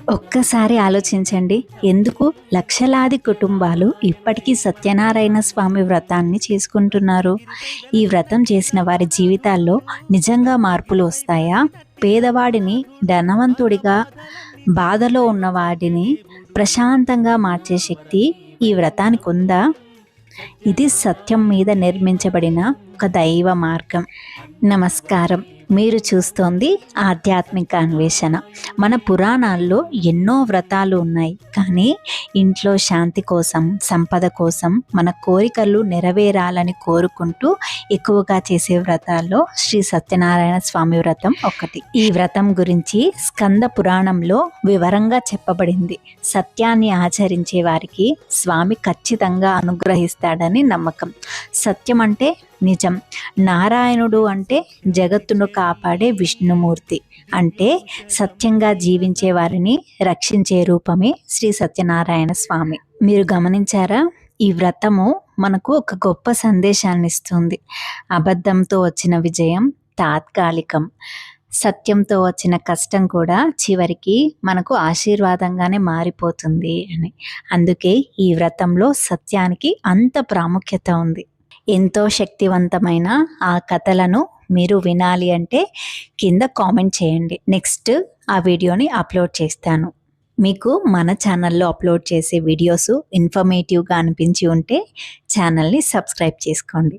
ఒక్కసారి ఆలోచించండి, ఎందుకు లక్షలాది కుటుంబాలు ఇప్పటికీ సత్యనారాయణ స్వామి వ్రతాన్ని చేసుకుంటున్నారు? ఈ వ్రతం చేసిన వారి జీవితాల్లో నిజంగా మార్పులు వస్తాయా? పేదవాడిని ధనవంతుడిగా, బాధలో ఉన్నవాడిని ప్రశాంతంగా మార్చే శక్తి ఈ వ్రతానికి ఉందా? ఇది సత్యం మీద నిర్మించబడిన ఒక దైవ మార్గం. నమస్కారం, మీరు చూస్తోంది ఆధ్యాత్మిక అన్వేషణ. మన పురాణాల్లో ఎన్నో వ్రతాలు ఉన్నాయి, కానీ ఇంట్లో శాంతి కోసం, సంపద కోసం, మన కోరికలు నెరవేరాలని కోరుకుంటూ ఎక్కువగా చేసే వ్రతాల్లో శ్రీ సత్యనారాయణ స్వామి వ్రతం ఒకటి. ఈ వ్రతం గురించి స్కంద పురాణంలో వివరంగా చెప్పబడింది. సత్యాన్ని ఆచరించే వారికి స్వామి ఖచ్చితంగా అనుగ్రహిస్తాడని నమ్మకం. సత్యం అంటే నిజం, నారాయణుడు అంటే జగత్తును కాపాడే విష్ణుమూర్తి, అంటే సత్యంగా జీవించే వారిని రక్షించే రూపమే శ్రీ సత్యనారాయణ స్వామి. మీరు గమనించారా? ఈ వ్రతము మనకు ఒక గొప్ప సందేశాన్ని ఇస్తుంది. అబద్ధంతో వచ్చిన విజయం తాత్కాలికం, సత్యంతో వచ్చిన కష్టం కూడా చివరికి మనకు ఆశీర్వాదంగానే మారిపోతుంది అని. అందుకే ఈ వ్రతంలో సత్యానికి అంత ప్రాముఖ్యత ఉంది. ఎంతో శక్తివంతమైన ఆ కథలను మీరు వినాలి అంటే కింద కామెంట్ చేయండి. నెక్స్ట్ ఆ వీడియోని అప్లోడ్ చేస్తాను. మీకు మన ఛానల్లో అప్లోడ్ చేసే వీడియోస్ ఇన్ఫర్మేటివ్గా అనిపించి ఉంటే ఛానల్ని సబ్స్క్రైబ్ చేసుకోండి.